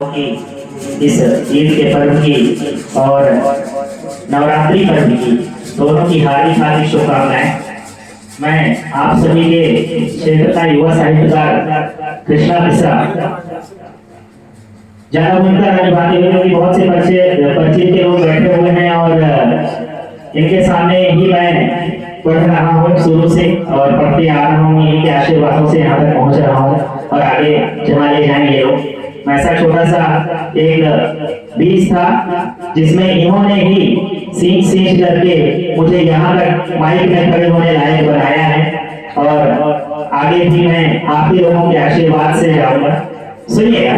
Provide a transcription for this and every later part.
की इस ईद के पर्व की और नवरात्रि पर्व की दोनों की हार्दिक शुभकामनाएं। मैं आप सभी के क्षेत्र का युवा साहित्यकार कृष्णा मिश्रा ज्यादा बुनकर बातें हुई क्योंकि बहुत से परिचित के लोग बैठे हुए हैं और इनके सामने ही मैं पढ़ रहा हूँ शुरू से और पढ़ते आ रहा हूँ। इनके आशीर्वादों से यहाँ तक पहुँच रहा हूँ और आगे जहाँ ले जाएंगे लोग। मैं ऐसा छोटा सा एक बीज था जिसमें इन्होंने ही सींच करके मुझे यहाँ तक माइक में खड़े होने लायक बनाया है और आगे भी मैं आप ही लोगों के आशीर्वाद से जाऊंगा। सुनिएगा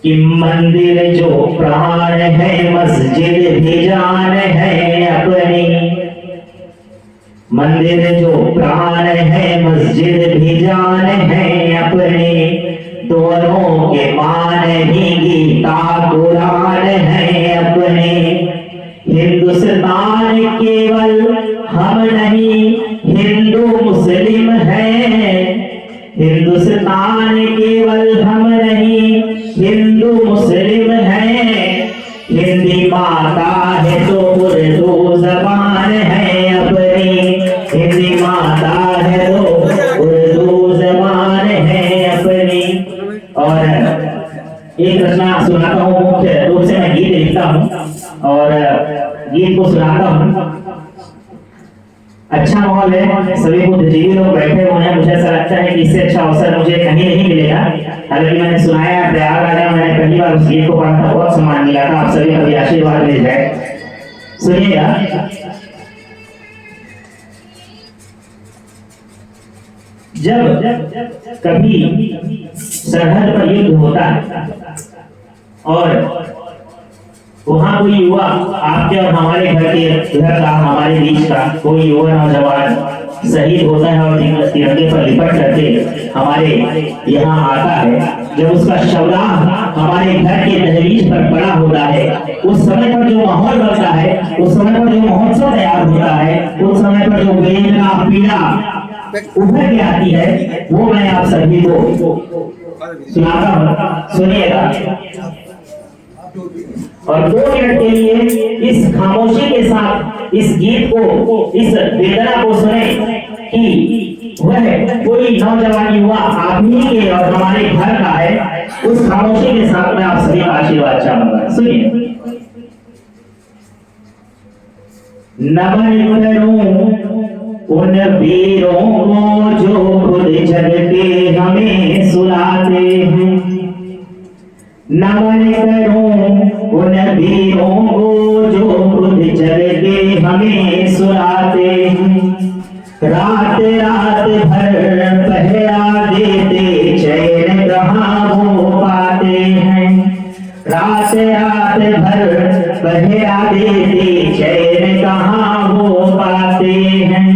कि मंदिर जो प्राण है मस्जिद भी जान है अपनी। मंदिर जो प्राण है मस्जिद भी जान है अपनी। दोनों के मान ही गीता कुरान है अपने। हिंदुस्तान केवल हम नहीं हिंदू मुस्लिम है। हिंदुस्तान केवल हम नहीं हिंदू मुस्लिम है। हिंदी माता है तो उर्दू जबान है अपनी। हिंदी माता है तो उर्दू जबान है अपनी। और एक रचना सुनाता हूँ। मुख्य रूप से मैं गीत लिखता हूँ और गीत को सुनाता हूँ। अच्छा माहौल है, सभी बुद्धिजीवी लोग बैठे हुए हैं। मुझे ऐसा लगता है कि इससे अच्छा अवसर मुझे कहीं नहीं मिलेगा। हालांकि मैंने सुनाया प्रयागराज में, मैंने पहली बार उस गीत को पढ़ा था, बहुत सम्मान मिला था। आप सभी कभी आशीर्वाद मिल जाए। सुनिएगा। जब कभी सरहद पर युद्ध होता है और वहां कोई युवा आपके और हमारे घर का हमारे बीच का कोई युवा नौजवान शहीद होता है और तिरंगे पर लिपट करके हमारे यहाँ आता है, जब उसका शवदाह हमारे घर के दहलीज पर पड़ा होता है, उस समय पर जो माहौल बनता है, उस समय पर जो महोत्सव तैयार होता है, उस समय पर जो वेदना पीड़ा उभर के आती है, वो मैं आप सभी को सुनाता हूँ। सुनिएगा और 2 मिनट के लिए इस खामोशी के साथ इस गीत को, इस वेदना को सुने कि वह कोई नौजवान युवा आप ही के और हमारे घर का है। उस खामोशी के साथ मैं आप सभी का आशीर्वाद चाहूंगा। सुनिए। नमन करूं उन वीरों को जो खुद जग के हमें सुलाते हैं। नमन करूं उन वीरों को जो खुद जग के हमें सुलाते हैं। रात रात भर पहरा देते चैन कहाँ वो पाते हैं। रात रात भर पहरा देते चैन कहाँ वो पाते हैं।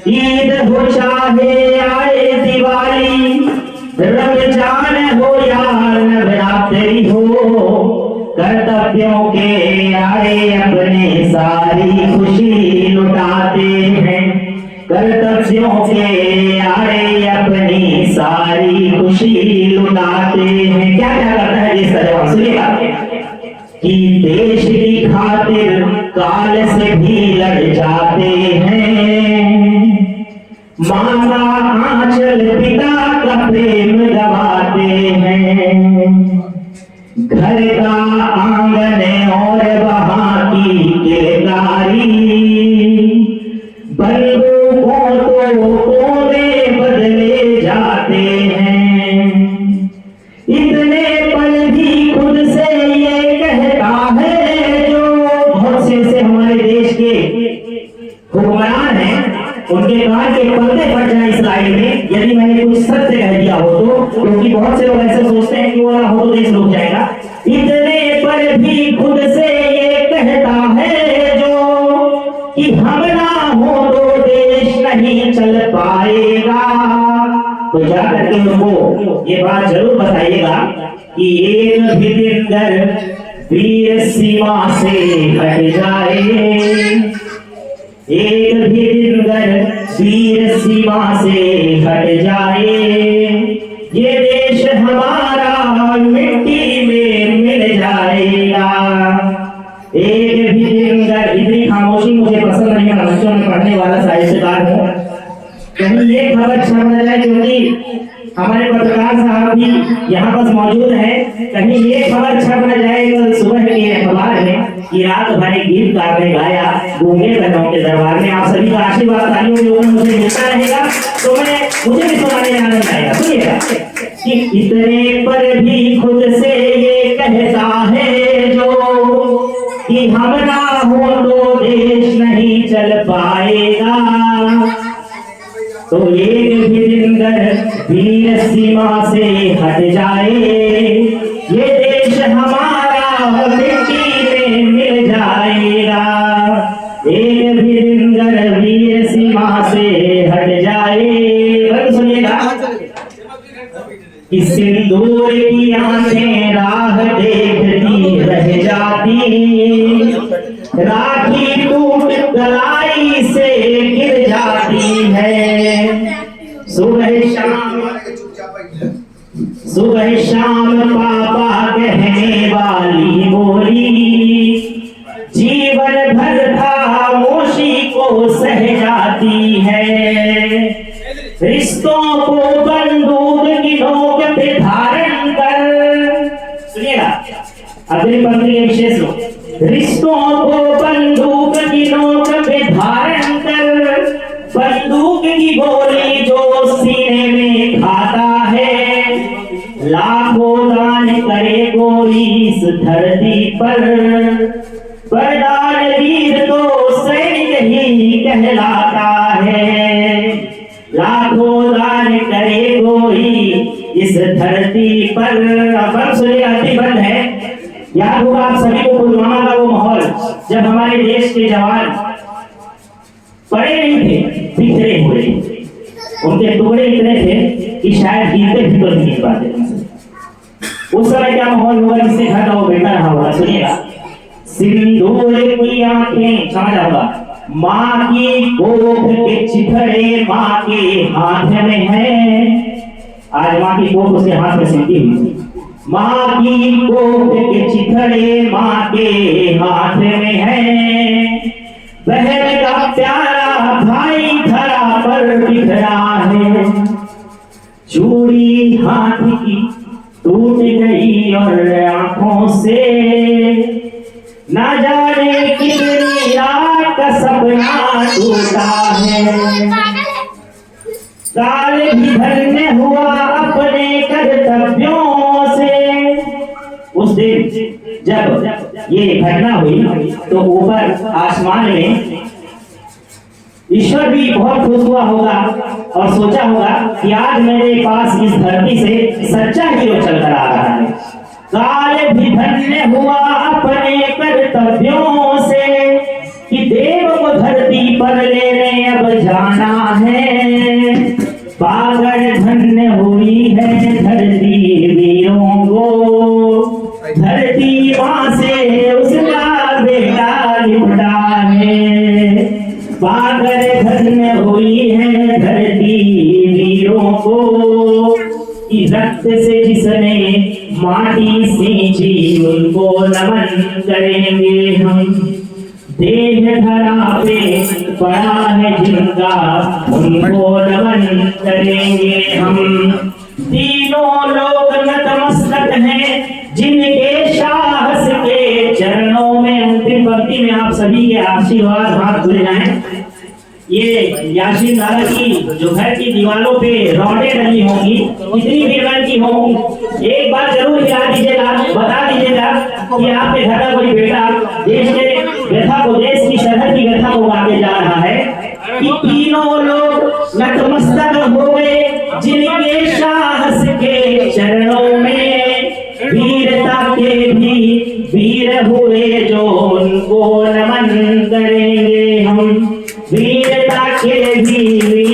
ईद हो चाहे आए दिवाली, रमजान हो या नवरात्रि हो, कर्तव्यों के आए अपने सारी खुशी लुटाते हैं। कर्तव्यों के आए अपनी सारी खुशी लुटाते हैं। क्या क्या करता है जिस तरह सुनिएगा कि देश की खातिर काल से भी लड़ जाते हैं। माता आंचल पिता का प्रेम गवाते हैं। घर का आंगन और वहां की किरदारी, बंदूकों तो कोने बदले जाते हैं। इतने पल भी खुद से ये कहता है जो बहुत से हमारे देश के हुक्मरान हैं, उनके कान के पर्दे फट जाए इस लाइन में यदि मैंने कुछ सत्य कह दिया हो तो, क्योंकि बहुत से लोग ऐसे सोचते हैं कि वो ना हो तो देश रुक जाएगा। इतने पर भी खुद से ये कहता है जो कि हम ना हो तो देश नहीं चल पाएगा। तो जाकर के उनको ये बात जरूर बताइएगा कि एक भी दिन अगर वीर सीमा से हट जाए, एक भी दिन अगर वीर सीमा से हट जाए, ये देश हमारा साहब भी यहाँ पर मौजूद है। कहीं ये खबर छप न जाए कल सुबह के अखबार में कि रात भर एक गीतकार ने गाया गूंगे बहनों के दरबार में। आप सभी का आशीर्वाद तालियों के ऊपर मुझे मिलता रहेगा तो मुझे भी सुनाने में आनंद आएगा। सुनिएगा कि इतने पर भी खुद से ये कहता है जो कि हम ना हो तो देश नहीं चल पाएगा। तो एक भी दिन वीर सीमा से हट जाए ये देश हमारा मिट्टी में मिल जाएगा। एक भी दिन वीर सीमा से हट जाए। सुनिएगा कि सिंदूर की आंखें राह देखती रह जाती, राखी टूट गलाई से गिर जाती है। सुबह शाम पापा कहने वाली बोली जीवन भर खामोशी को सह जाती है। रिश्तों को बंदूक की नोक पे धारण कर, सुनिएगा अगली पंक्ति के विशेष लोग, रिश्तों को बंदूक की नोक पे धारण कर, बंदूक की गोली जो सीने में खाता है, लाखों दान करे कोई इस धरती पर दान वीर तो सैनिक ही कहलाता है। लाखों दान करे कोई इस धरती पर। अब सुनिए बंद है। याद होगा आप सभी को पुलवामा का वो माहौल जब हमारे देश के जवान पड़े नहीं थे, बिखरे हुए, उनके टुकड़े इतने थे कि शायद गिनते भी तो नहीं पाते। उस समय क्या माहौल होगा जिससे घर का वो बेटा रहा होगा। सुनिएगा सिंदूर की आंखें, समझ होगा, माँ की कोख के चिथड़े माँ के हाथ में है। आज माँ की कोख उसके हाथ में सिंधी हुई। माँ की कोख के चिथड़े माँ के हाथ में है। बहन का प्यारा भाई धरा पर बिखरा है। चूड़ी हाथ की टूट गई और आंखों से ना जाने कितनी रात का सपना टूटा है। काल भी धन्य हुआ अपने कर्तव्यों से। उस दिन जब ये घटना हुई तो ऊपर आसमान में ईश्वर भी बहुत खुश हुआ होगा और सोचा होगा कि आज मेरे पास इस धरती से सच्चा हीरो चलकर आ रहा है। काल भी धन्य हुआ अपने कर्तव्यों से कि देव को धरती पर लेने अब जाना है। पागल धन्य हुई है धरती वीरों को, धरती माँ से उसका बेटा लिपटा है। पागल धन्य हुई है धरती वीरों को, कि रक्त से जिसने माटी सींची उनको नमन करेंगे हम। देह धरा पे पड़ा है जिनका उनको नमन करेंगे हम। तीनों लोग नतमस्तक हैं जिनके साहस के चरणों में। अंतिम पंक्ति में आप सभी के आशीर्वाद हाथ जुड़ जाएं। ये यासीन नारा की जो घर की दीवारों पे रौंडें डली होंगी, कितनी भीड़ की होंगी, एक बार जरूर याद दीजिएगा, बता दीजिएगा कि आपके घर का कोई बेटा देश के व्यथा को, देश की सरहद की व्यथा को आगे जा रहा है। कि तीनों लोग नतमस्तक हो गए जिनके साहस के चरणों में। वीरता के भी वीर हुए जो उनको नमन करेंगे हम। वीरता के भी